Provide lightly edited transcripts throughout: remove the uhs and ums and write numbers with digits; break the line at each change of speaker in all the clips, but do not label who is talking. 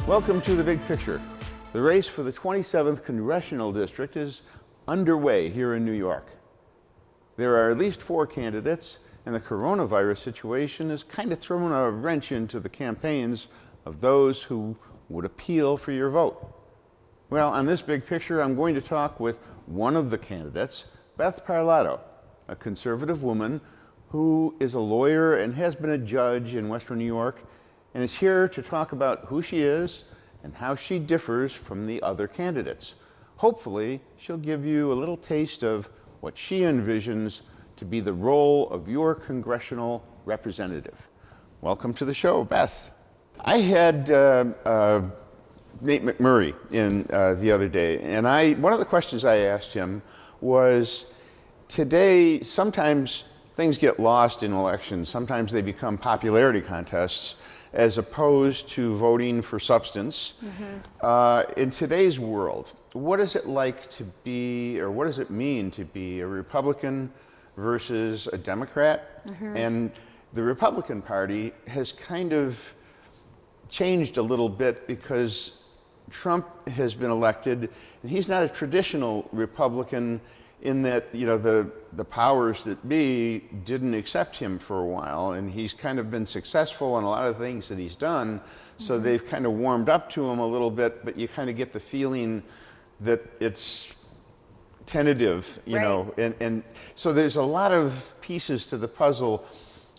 Welcome to The Big Picture. The race for the 27th Congressional District is underway here in New York. There are at least 4 candidates, and the coronavirus situation has kind of thrown a wrench into the campaigns of those who would appeal for your vote. Well, on this Big Picture, I'm going to talk with one of the candidates, Beth Parlato, a conservative woman who is a lawyer and has been a judge in Western New York, and is here to talk about who she is and how she differs from the other candidates. Hopefully, she'll give you a little taste of what she envisions to be the role of your congressional representative. Welcome to the show, Beth. I had Nate McMurray in the other day, and one of the questions I asked him was, today, sometimes things get lost in elections. Sometimes they become popularity contests as opposed to voting for substance. In today's world, what is it like to be, or what does it mean to be a Republican versus a Democrat? And the Republican Party has kind of changed a little bit because Trump has been elected, and he's not a traditional Republican in that, you know, the powers that be didn't accept him for a while, and he's kind of been successful in a lot of things that he's done, so they've kind of warmed up to him a little bit, but you kind of get the feeling that it's tentative, you know, and so there's a lot of pieces to the puzzle.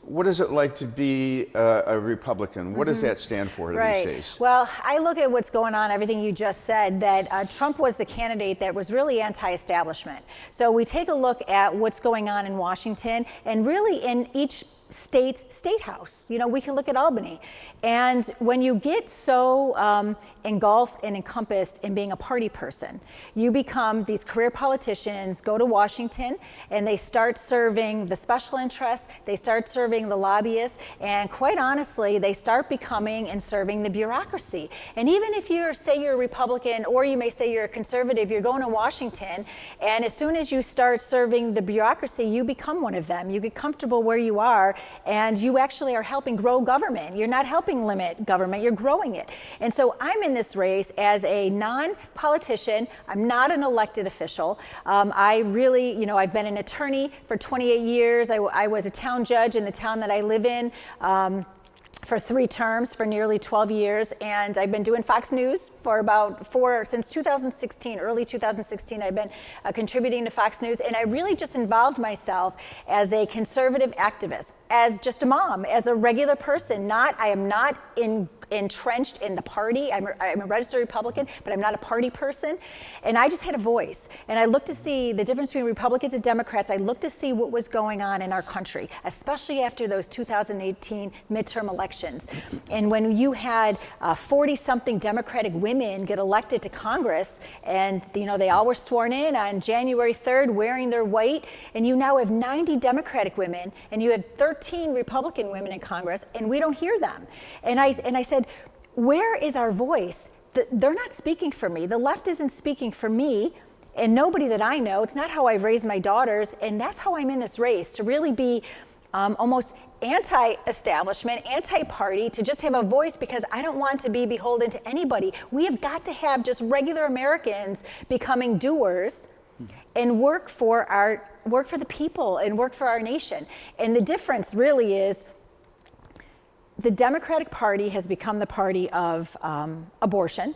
What is it like to be a Republican? What does that stand for these days?
Well, I look at what's going on, everything you just said, that Trump was the candidate that was really anti-establishment. So we take a look at what's going on in Washington and really in each state house. You know, we can look at Albany. And when you get so engulfed and encompassed in being a party person, you become these career politicians, go to Washington, and they start serving the special interests, they start serving the lobbyists, and quite honestly, they start becoming and serving the bureaucracy. And even if say you're a Republican, or you may say you're a conservative, you're going to Washington, and as soon as you start serving the bureaucracy, you become one of them. You get comfortable where you are, and you actually are helping grow government. You're not helping limit government, you're growing it. And so I'm in this race as a non-politician. I'm not an elected official. I really, you know, I've been an attorney for 28 years. I was a town judge in the town that I live in for 3 terms for nearly 12 years, and I've been doing Fox News for about since 2016, early 2016. I've been contributing to Fox News, and I really just involved myself as a conservative activist, as just a mom, as a regular person. I am not entrenched in the party. I'm a registered Republican, but I'm not a party person. And I just had a voice. And I looked to see the difference between Republicans and Democrats. I looked to see what was going on in our country, especially after those 2018 midterm elections. And when you had 40-something Democratic women get elected to Congress, and you know they all were sworn in on January 3rd wearing their white, and you now have 90 Democratic women, and you have 13 Republican women in Congress, and we don't hear them. And I said, where is our voice? They're not speaking for me. The left isn't speaking for me, and nobody that I know. It's not how I've raised my daughters, and that's how I'm in this race, to really be almost anti-establishment, anti-party, to just have a voice, because I don't want to be beholden to anybody. We have got to have just regular Americans becoming doers and work for the people and work for our nation. And the difference really is the Democratic Party has become the party of abortion.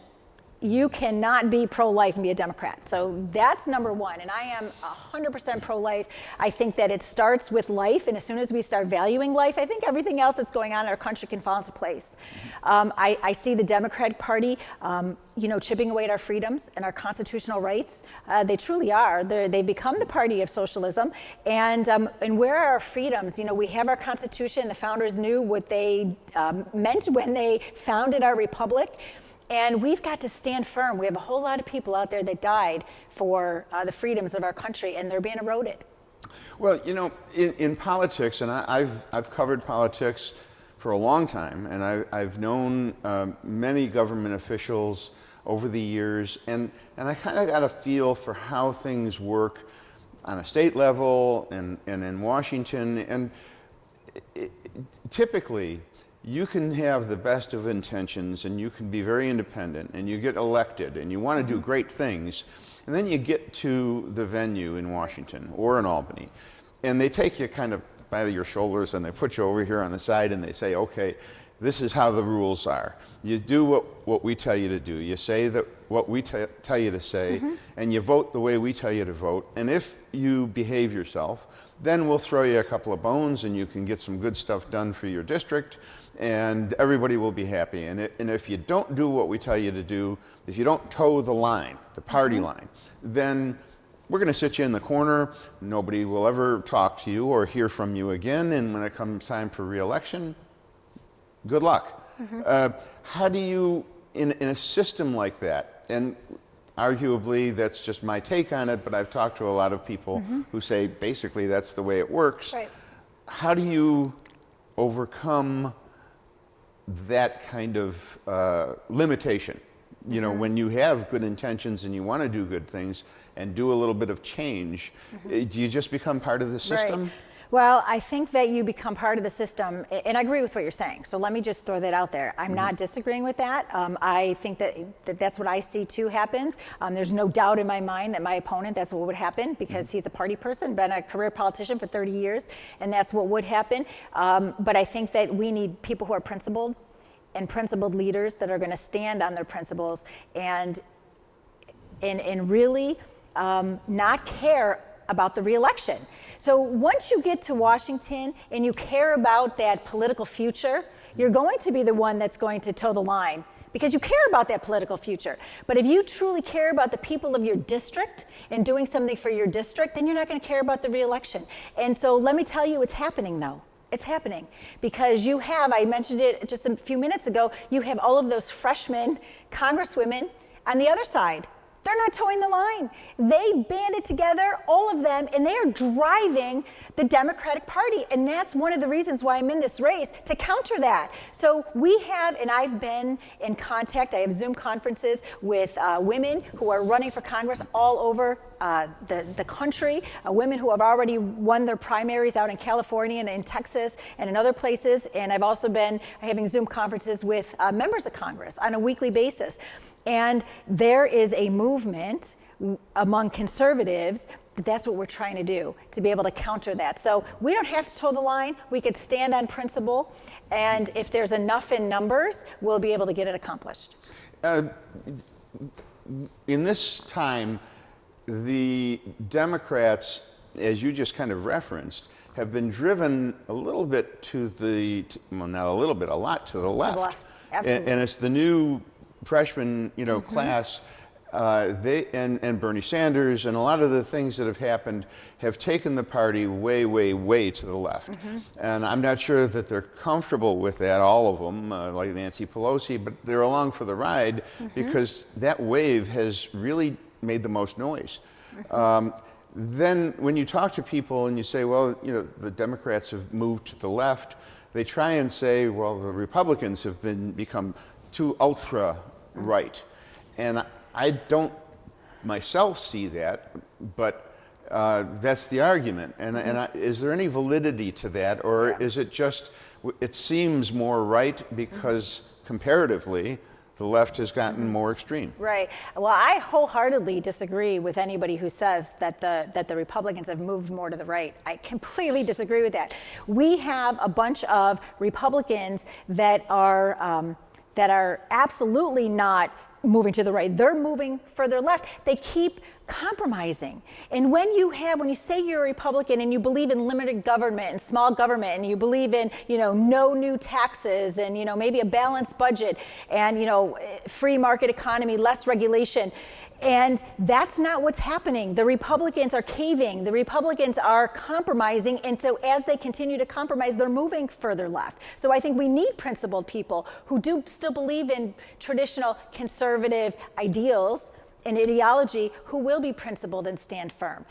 You cannot be pro-life and be a Democrat. So that's number one. And I am 100% pro-life. I think that it starts with life. And as soon as we start valuing life, I think everything else that's going on in our country can fall into place. I see the Democratic Party, you know, chipping away at our freedoms and our constitutional rights. They truly are. They become the party of socialism. And where are our freedoms? You know, we have our Constitution. The founders knew what they meant when they founded our republic. And we've got to stand firm. We have a whole lot of people out there that died for the freedoms of our country, and they're being eroded.
Well, you know, in politics, and I've covered politics for a long time, and I've known many government officials over the years, and I kind of got a feel for how things work on a state level and in Washington. And typically, you can have the best of intentions and you can be very independent and you get elected and you want to do great things, and then you get to the venue in Washington or in Albany, and they take you kind of by your shoulders and they put you over here on the side and they say, okay, this is how the rules are. You do what we tell you to do. You say that what we tell you to say, and you vote the way we tell you to vote. And if you behave yourself, then we'll throw you a couple of bones and you can get some good stuff done for your district, and everybody will be happy. And if you don't do what we tell you to do, if you don't toe the line, the party line, then we're going to sit you in the corner. Nobody will ever talk to you or hear from you again. And when it comes time for re-election, good luck. How do you, in a system like that, and arguably that's just my take on it, but I've talked to a lot of people who say basically that's the way it works.
Right.
How do you overcome that kind of limitation? You know, when you have good intentions and you want to do good things and do a little bit of change, do you just become part of the system?
Right. Well, I think that you become part of the system, and I agree with what you're saying. So let me just throw that out there. I'm not disagreeing with that. I think that's what I see too happens. There's no doubt in my mind that my opponent, that's what would happen, because he's a party person, been a career politician for 30 years, and that's what would happen. But I think that we need people who are principled and principled leaders that are going to stand on their principles and really not care about the re-election. So once you get to Washington and you care about that political future, you're going to be the one that's going to toe the line because you care about that political future. But if you truly care about the people of your district and doing something for your district, then you're not going to care about the re-election. And so let me tell you, it's happening though. It's happening because you have, I mentioned it just a few minutes ago, you have all of those freshman congresswomen on the other side. They're not towing the line. They banded together, all of them, and they are driving the Democratic Party. And that's one of the reasons why I'm in this race, to counter that. So we have, and I've been in contact, I have Zoom conferences with women who are running for Congress all over the country, women who have already won their primaries out in California and in Texas and in other places. And I've also been having Zoom conferences with members of Congress on a weekly basis. And there is a movement among conservatives that's what we're trying to do, to be able to counter that. So we don't have to toe the line. We could stand on principle. And if there's enough in numbers, we'll be able to get it accomplished.
In this time, the Democrats, as you just kind of referenced, have been driven a little bit to the, well, not a little bit, a lot to the left.
To the left, absolutely.
And it's the new freshman, class. They and Bernie Sanders and a lot of the things that have happened have taken the party way, way, way to the left. And I'm not sure that they're comfortable with that, all of them, like Nancy Pelosi, but they're along for the ride because that wave has really made the most noise. Then when you talk to people and you say, well, the Democrats have moved to the left, they try and say, well, the Republicans have become too ultra right. And I don't myself see that, but that's the argument. And is there any validity to that, or is it just, it seems more right because comparatively, the left has gotten more extreme?
Right. Well, I wholeheartedly disagree with anybody who says that the Republicans have moved more to the right. I completely disagree with that. We have a bunch of Republicans that are absolutely not moving to the right. They're moving further left. They keep compromising. And when you say you're a Republican and you believe in limited government and small government and you believe in, no new taxes and, maybe a balanced budget and, free market economy, less regulation, and that's not what's happening. The Republicans are caving. The Republicans are compromising. And so as they continue to compromise, they're moving further left. So I think we need principled people who do still believe in traditional conservative ideals and ideology, who will be principled and stand firm.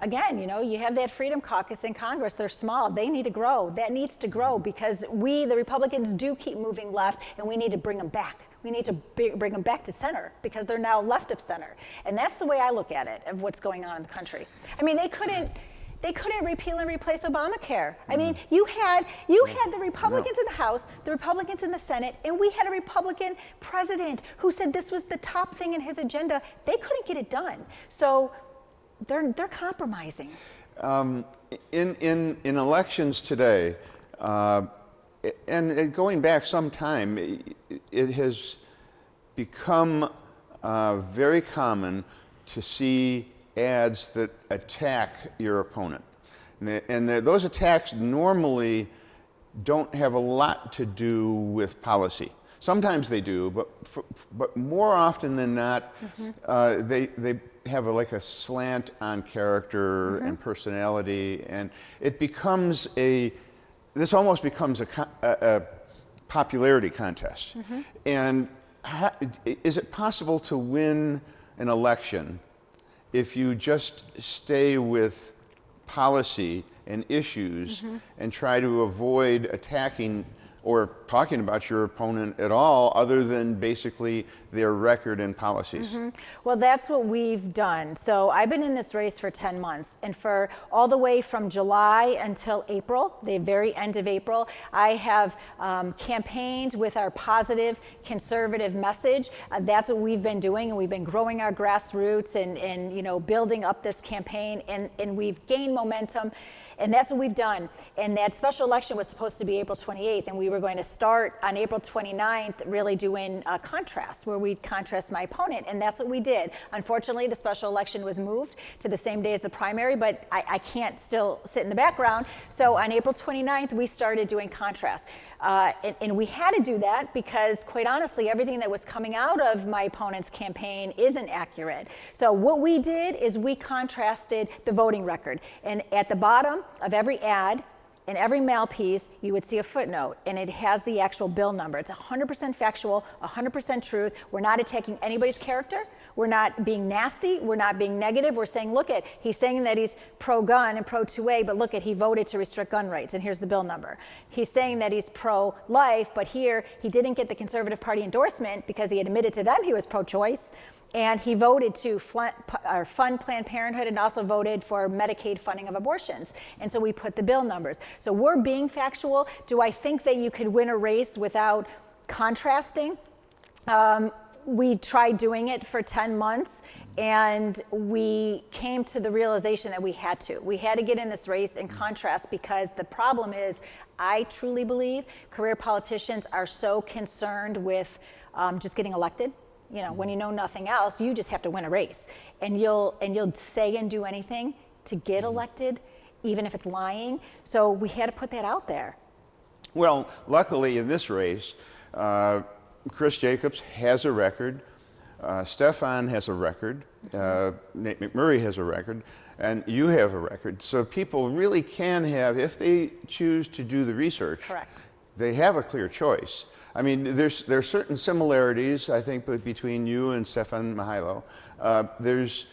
Again, you have that Freedom Caucus in Congress. They're small. They need to grow. That needs to grow because we, the Republicans, do keep moving left, and we need to bring them back. We need to bring them back to center because they're now left of center. And that's the way I look at it, of what's going on in the country. I mean, they couldn't They couldn't repeal and replace Obamacare. I mean, you had the Republicans in the House, the Republicans in the Senate, and we had a Republican president who said this was the top thing in his agenda. They couldn't get it done. So they're compromising.
In elections today, and going back some time, it has become very common to see ads that attack your opponent. And those attacks normally don't have a lot to do with policy. Sometimes they do, but more often than not, they have like a slant on character and personality, and it becomes this almost becomes a popularity contest. And is it possible to win an election if you just stay with policy and issues and try to avoid attacking or talking about your opponent at all, other than basically their record and policies?
Well, that's what we've done. So I've been in this race for 10 months, and for all the way from July until April, the very end of April, I have campaigned with our positive conservative message. That's what we've been doing, and we've been growing our grassroots and you know, building up this campaign, and we've gained momentum. And that's what we've done. And that special election was supposed to be April 28th, and we were going to start on April 29th really doing a contrast, where we'd contrast my opponent, and that's what we did. Unfortunately, the special election was moved to the same day as the primary, but I can't still sit in the background. So on April 29th, we started doing contrast. And we had to do that because, quite honestly, everything that was coming out of my opponent's campaign isn't accurate. So what we did is we contrasted the voting record. And at the bottom of every ad, in every mail piece, you would see a footnote, and it has the actual bill number. It's 100% factual, 100% truth. We're not attacking anybody's character. We're not being nasty. We're not being negative. We're saying, look at, he's saying that he's pro-gun and pro-2A, but look at, he voted to restrict gun rights, and here's the bill number. He's saying that he's pro-life, but here he didn't get the Conservative Party endorsement because he admitted to them he was pro-choice. And he voted to fund Planned Parenthood and also voted for Medicaid funding of abortions. And so we put the bill numbers. So we're being factual. Do I think that you could win a race without contrasting? We tried doing it for 10 months, and we came to the realization that we had to. We had to get in this race in contrast, because the problem is, I truly believe career politicians are so concerned with just getting elected. You know, when you know nothing else, you just have to win a race, and you'll say and do anything to get elected, even if it's lying. So we had to put that out there.
Well, luckily in this race, Chris Jacobs has a record, Stefan has a record, Nate McMurray has a record, and you have a record. So people really can have, if they choose to do the research,
correct,
they have a clear choice. I mean, there's certain similarities, I think, between you and Stefan Mihailo. There's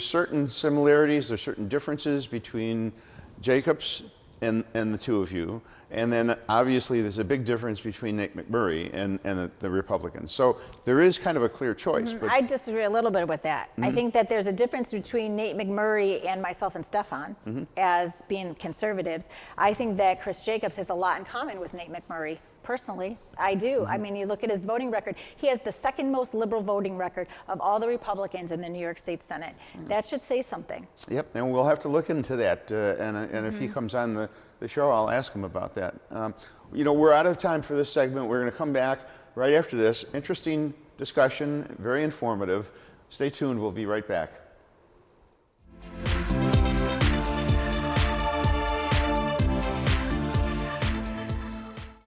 certain similarities, there's certain differences between Jacobs and the two of you. And then obviously there's a big difference between Nate McMurray and the Republicans. So there is kind of a clear choice. But
I disagree a little bit with that. I think that there's a difference between Nate McMurray and myself and Stefan as being conservatives. I think that Chris Jacobs has a lot in common with Nate McMurray. Personally, I do. I mean, you look at his voting record. He has the second most liberal voting record of all the Republicans in the New York State Senate. That should say something. Yep,
and we'll have to look into that. And if he comes on the show, I'll ask him about that. You know, we're out of time for this segment. We're going to come back right after this. Interesting discussion, very informative. Stay tuned. We'll be right back.